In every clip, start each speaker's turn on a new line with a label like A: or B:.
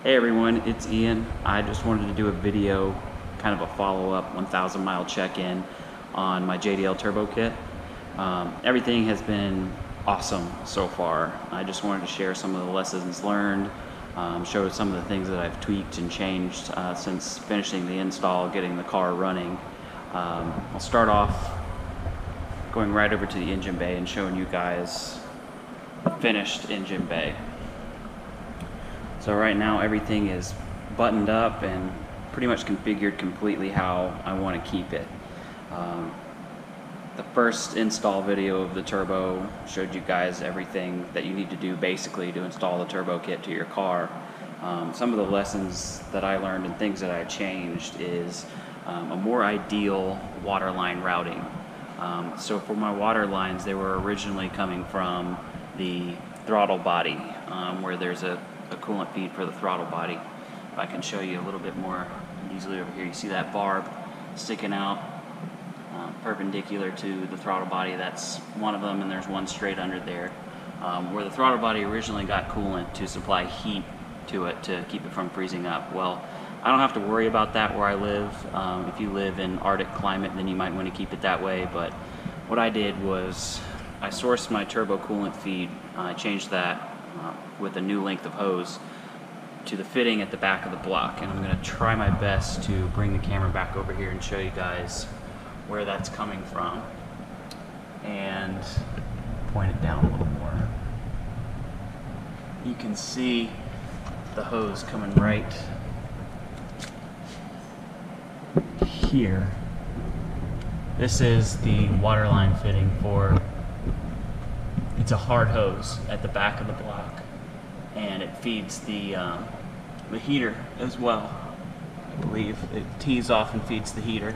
A: Hey everyone, it's Ian. I just wanted to do a video, kind of a follow-up 1,000 mile check-in on my JDL Turbo Kit. Everything has been awesome so far. I just wanted to share some of the lessons learned, show some of the things that I've tweaked and changed since finishing the install, getting the car running. I'll start off going right over to the engine bay and showing you guys the finished engine bay. So right now everything is buttoned up and pretty much configured completely how I want to keep it. The first install video of the turbo showed you guys everything that you need to do basically to install the turbo kit to your car. Some of the lessons that I learned and things that I changed is a more ideal waterline routing. So for my water lines, they were originally coming from the throttle body, where there's a coolant feed for the throttle body. If I can show you a little bit more easily over here, you see that barb sticking out perpendicular to the throttle body. That's one of them, and there's one straight under there, where the throttle body originally got coolant to supply heat to it to keep it from freezing up. Well, I don't have to worry about that where I live. If you live in Arctic climate, then you might want to keep it that way, but what I did was I sourced my turbo coolant feed. I changed that with a new length of hose to the fitting at the back of the block, and I'm going to try my best to bring the camera back over here and show you guys where that's coming from and point it down a little more. You can see the hose coming right here. This is the waterline fitting for, it's a hard hose at the back of the block, and it feeds the heater as well. I believe it tees off and feeds the heater.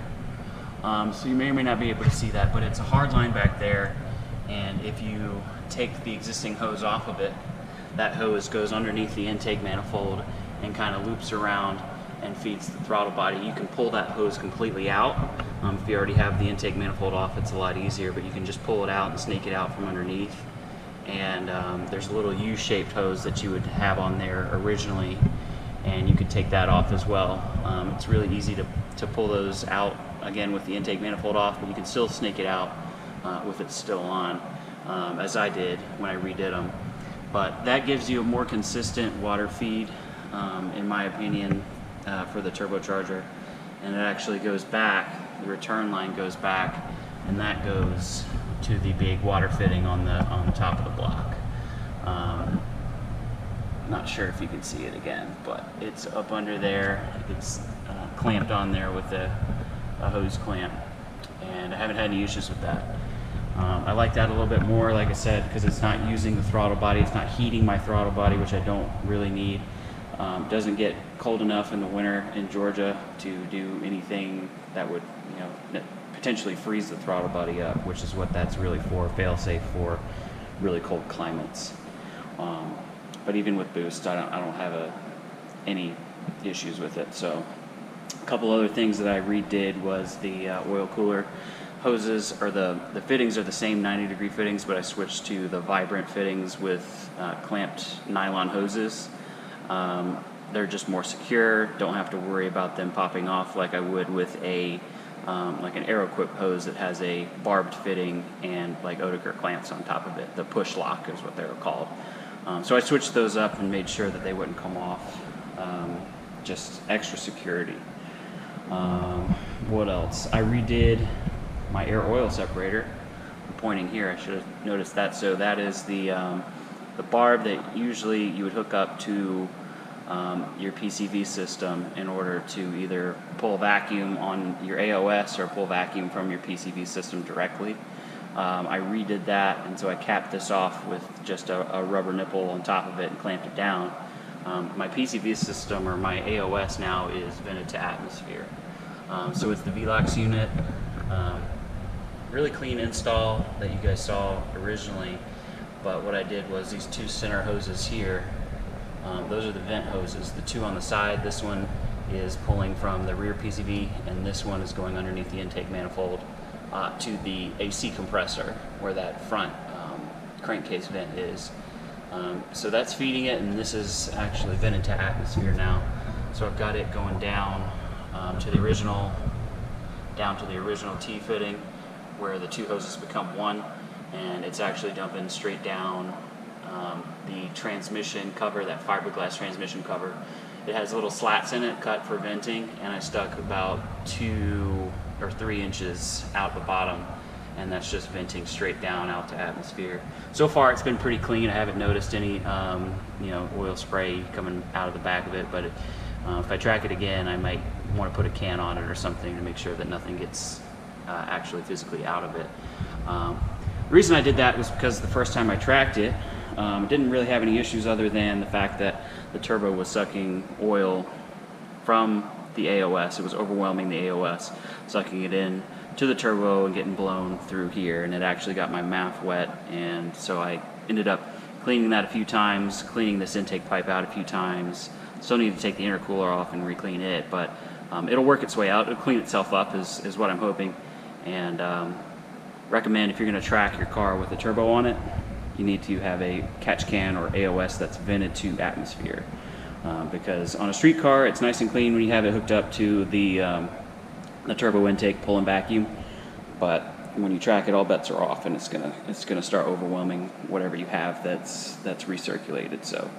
A: So you may or may not be able to see that, but it's a hard line back there, and if you take the existing hose off of it, that hose goes underneath the intake manifold and kind of loops around and feeds the throttle body. You can pull that hose completely out. If you already have the intake manifold off, it's a lot easier, but you can just pull it out and snake it out from underneath. And there's a little U-shaped hose that you would have on there originally, and you could take that off as well. It's really easy to pull those out, again with the intake manifold off, but you can still snake it out with it still on, as I did when I redid them. But that gives you a more consistent water feed, in my opinion, for the turbocharger. And it actually goes back, the return line goes back, and that goes to the big water fitting on the top of the block. Not sure if you can see it again, but it's up under there. It's clamped on there with a hose clamp, and I haven't had any issues with that. I like that a little bit more, like I said, because it's not using the throttle body, it's not heating my throttle body, which I don't really need. Doesn't get cold enough in the winter in Georgia to do anything that would, potentially freeze the throttle body up, which is what that's really for, fail-safe for really cold climates. But even with boost, I don't have any issues with it. So a couple other things that I redid was the oil cooler hoses, or the fittings are the same 90-degree fittings, but I switched to the vibrant fittings with clamped nylon hoses. They're just more secure, don't have to worry about them popping off like I would with a like an Aeroquip hose that has a barbed fitting and like Oetiker clamps on top of it. The push lock is what they were called. So I switched those up and made sure that they wouldn't come off. Just extra security. What else? I redid my air oil separator. I'm pointing here, I should have noticed that. So that is the barb that usually you would hook up to your PCV system in order to either pull vacuum on your AOS or pull vacuum from your PCV system directly. I redid that, and so I capped this off with just a rubber nipple on top of it and clamped it down. My PCV system, or my AOS now, is vented to atmosphere. So it's the VLOX unit. Really clean install that you guys saw originally, but what I did was these two center hoses here, those are the vent hoses. The two on the side, this one is pulling from the rear PCV, and this one is going underneath the intake manifold to the AC compressor where that front crankcase vent is. So that's feeding it, and this is actually vented to atmosphere now. So I've got it going down to the original T fitting, where the two hoses become one, and it's actually dumping straight down the transmission cover, that fiberglass transmission cover. It has little slats in it cut for venting, and I stuck about 2 or 3 inches out the bottom, and that's just venting straight down out to atmosphere. So far it's been pretty clean. I haven't noticed any oil spray coming out of the back of it, but if I track it again, I might want to put a can on it or something to make sure that nothing gets actually physically out of it. The reason I did that was because the first time I tracked it, it didn't really have any issues other than the fact that the turbo was sucking oil from the AOS. It was overwhelming the AOS, sucking it in to the turbo and getting blown through here, and it actually got my MAF wet, and so I ended up cleaning that a few times, cleaning this intake pipe out a few times. Still need to take the intercooler off and re-clean it, but it'll work its way out. It'll clean itself up is what I'm hoping. And recommend, if you're going to track your car with a turbo on it, you need to have a catch can or AOS that's vented to atmosphere. Because on a street car, it's nice and clean when you have it hooked up to the turbo intake pulling vacuum, but when you track it, all bets are off, and it's gonna start overwhelming whatever you have that's recirculated. So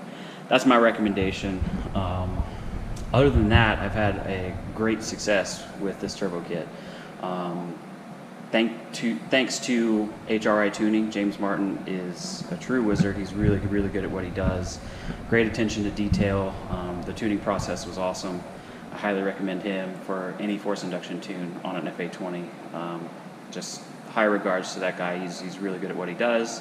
A: that's my recommendation. Other than that, I've had a great success with this turbo kit. Thanks to HRI Tuning. James Martin is a true wizard. He's really good at what he does. Great attention to detail. The tuning process was awesome. I highly recommend him for any force induction tune on an FA20. Just high regards to that guy. He's really good at what he does,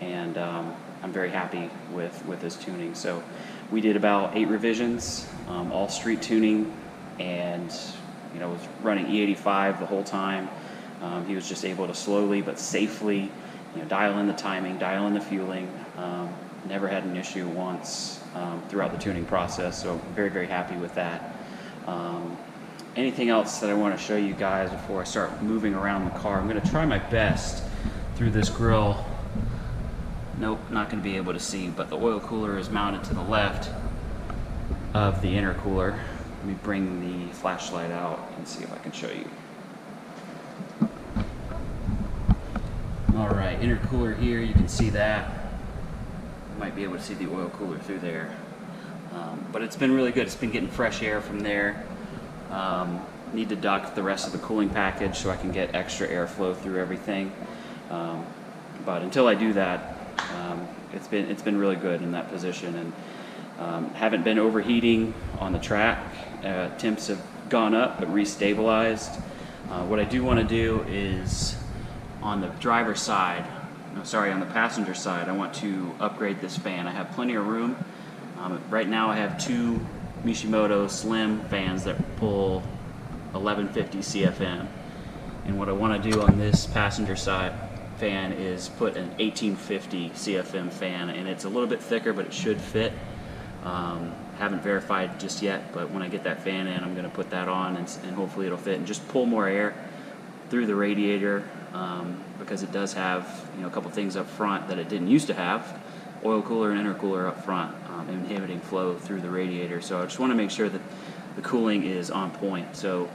A: and I'm very happy with his tuning. So we did about 8 revisions, all street tuning, and was running E85 the whole time. He was just able to slowly but safely dial in the timing, dial in the fueling. Never had an issue once throughout the tuning process, so very happy with that. Anything else that I want to show you guys before I start moving around the car? I'm going to try my best through this grill. Nope, not going to be able to see, but the oil cooler is mounted to the left of the intercooler. Let me bring the flashlight out and see if I can show you. Alright, intercooler here, you can see that. You might be able to see the oil cooler through there. But it's been really good. It's been getting fresh air from there. Need to duct the rest of the cooling package so I can get extra airflow through everything. But until I do that, it's been really good in that position, and haven't been overheating on the track. Temps have gone up but restabilized. What I do want to do is on the driver's side, on the passenger side, I want to upgrade this fan. I have plenty of room. Right now I have 2 Mishimoto slim fans that pull 1150 CFM, and what I want to do on this passenger side fan is put an 1850 CFM fan, and it's a little bit thicker, but it should fit. Haven't verified just yet, but when I get that fan in, I'm going to put that on, and hopefully it'll fit and just pull more air through the radiator, because it does have a couple things up front that it didn't used to have. Oil cooler and intercooler up front, inhibiting flow through the radiator. So I just want to make sure that the cooling is on point. So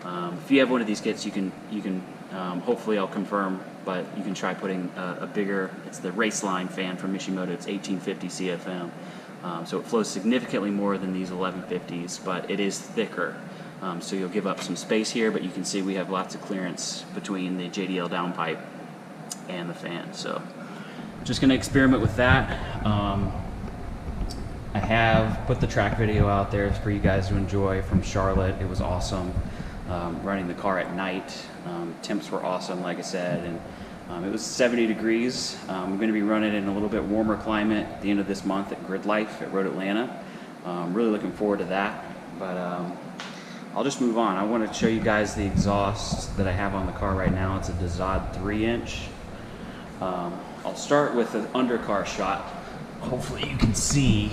A: if you have one of these kits, you can hopefully I'll confirm, but you can try putting a bigger, it's the Raceline fan from Mishimoto, it's 1850 CFM. So it flows significantly more than these 1150s, but it is thicker. So you'll give up some space here, but you can see we have lots of clearance between the JDL downpipe and the fan. So just going to experiment with that. I have put the track video out there for you guys to enjoy from Charlotte. It was awesome. Running the car at night. Temps were awesome, like I said, and it was 70 degrees. I'm going to be running in a little bit warmer climate at the end of this month at Grid Life at Road Atlanta. Really looking forward to that, but I'll just move on. I want to show you guys the exhaust that I have on the car right now. It's a Dezad 3-inch. I'll start with an undercar shot. Hopefully you can see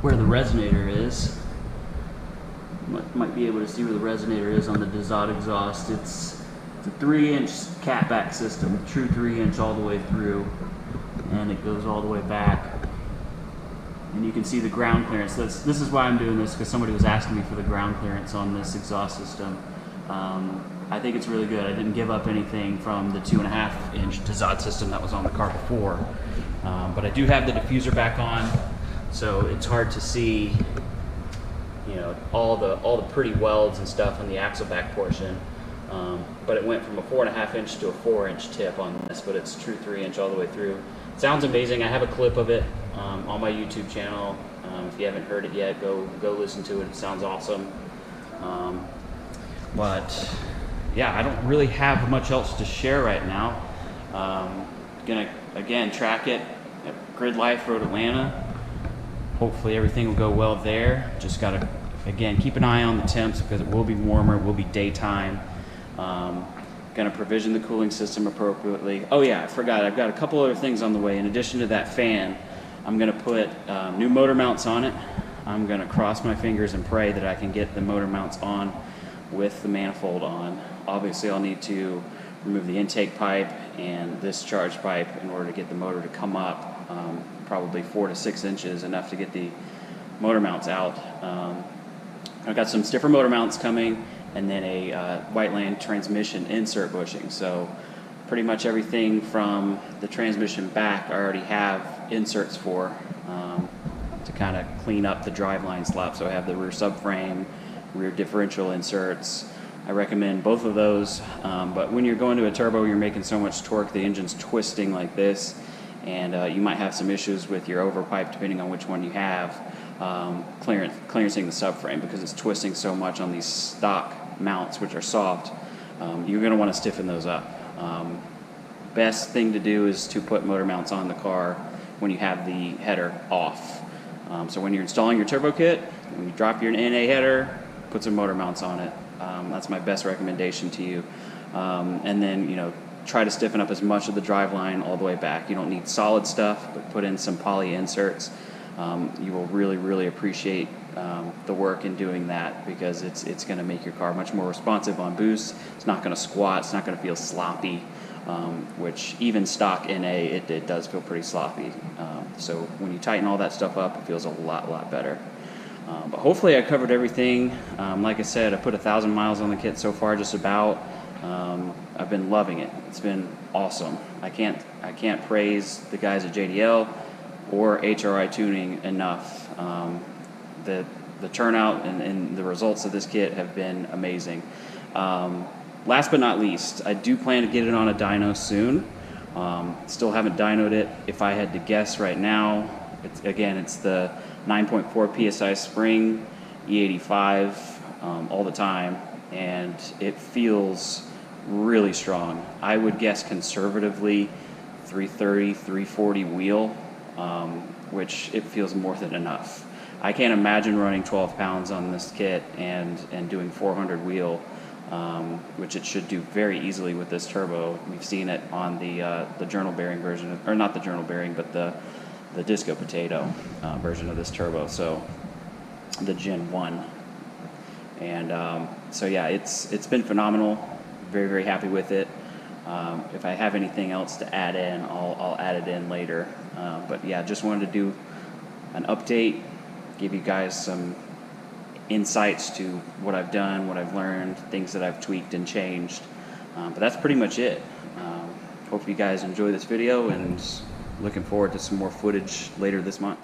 A: where the resonator is. Might be able to see where the resonator is on the Dezad exhaust. It's a 3-inch catback system, true 3-inch all the way through, and it goes all the way back. And you can see the ground clearance. This is why I'm doing this, because somebody was asking me for the ground clearance on this exhaust system. I think it's really good. I didn't give up anything from the 2.5-inch Tazad system that was on the car before. But I do have the diffuser back on, so it's hard to see, you know, all the pretty welds and stuff on the axle back portion. But it went from a 4.5-inch to a 4-inch tip on this, but it's true 3-inch all the way through. It sounds amazing. I have a clip of it on my YouTube channel. If you haven't heard it yet, go listen to it. It sounds awesome. But yeah, I don't really have much else to share right now. Gonna again track it at Grid Life Road Atlanta. Hopefully everything will go well there. Just gotta again keep an eye on the temps, because it will be warmer, it will be daytime. Gonna provision the cooling system appropriately. Oh yeah, I forgot, I've got a couple other things on the way. In addition to that fan, I'm gonna put new motor mounts on it. I'm gonna cross my fingers and pray that I can get the motor mounts on with the manifold on. Obviously I'll need to remove the intake pipe and this charge pipe in order to get the motor to come up, probably 4 to 6 inches, enough to get the motor mounts out. I've got some stiffer motor mounts coming, and then a Whiteland transmission insert bushing. So pretty much everything from the transmission back I already have inserts for, to kind of clean up the driveline slop. So I have the rear subframe, rear differential inserts. I recommend both of those, but when you're going to a turbo, you're making so much torque, the engine's twisting like this, and you might have some issues with your overpipe, depending on which one you have, clearancing the subframe, because it's twisting so much on these stock mounts, which are soft. You're going to want to stiffen those up. Best thing to do is to put motor mounts on the car when you have the header off. So when you're installing your turbo kit, when you drop your NA header, put some motor mounts on it. That's my best recommendation to you. And then, you know, try to stiffen up as much of the driveline all the way back. You don't need solid stuff, but put in some poly inserts. You will really, really appreciate the work in doing that, because it's going to make your car much more responsive on boost. It's not going to squat. It's not going to feel sloppy, which even stock NA, it does feel pretty sloppy. So when you tighten all that stuff up, it feels a lot better. But hopefully I covered everything. Like I said, I put 1,000 miles on the kit so far, just about. I've been loving it. It's been awesome. I can't praise the guys at JDL or HRI Tuning enough. The turnout and the results of this kit have been amazing. Last but not least, I do plan to get it on a dyno soon. Still haven't dynoed it. If I had to guess right now, it's the 9.4 PSI spring, E85 all the time, and it feels really strong. I would guess conservatively 330, 340 wheel, which it feels more than enough. I can't imagine running 12 pounds on this kit and doing 400 wheel, which it should do very easily with this turbo. We've seen it on the journal bearing version, or not the journal bearing, but the Disco Potato version of this turbo, so the Gen 1. And so yeah, it's been phenomenal. Very, very happy with it. If I have anything else to add in, I'll add it in later. But yeah, just wanted to do an update, give you guys some insights to what I've done, what I've learned, things that I've tweaked and changed. But that's pretty much it. Hope you guys enjoy this video, and looking forward to some more footage later this month.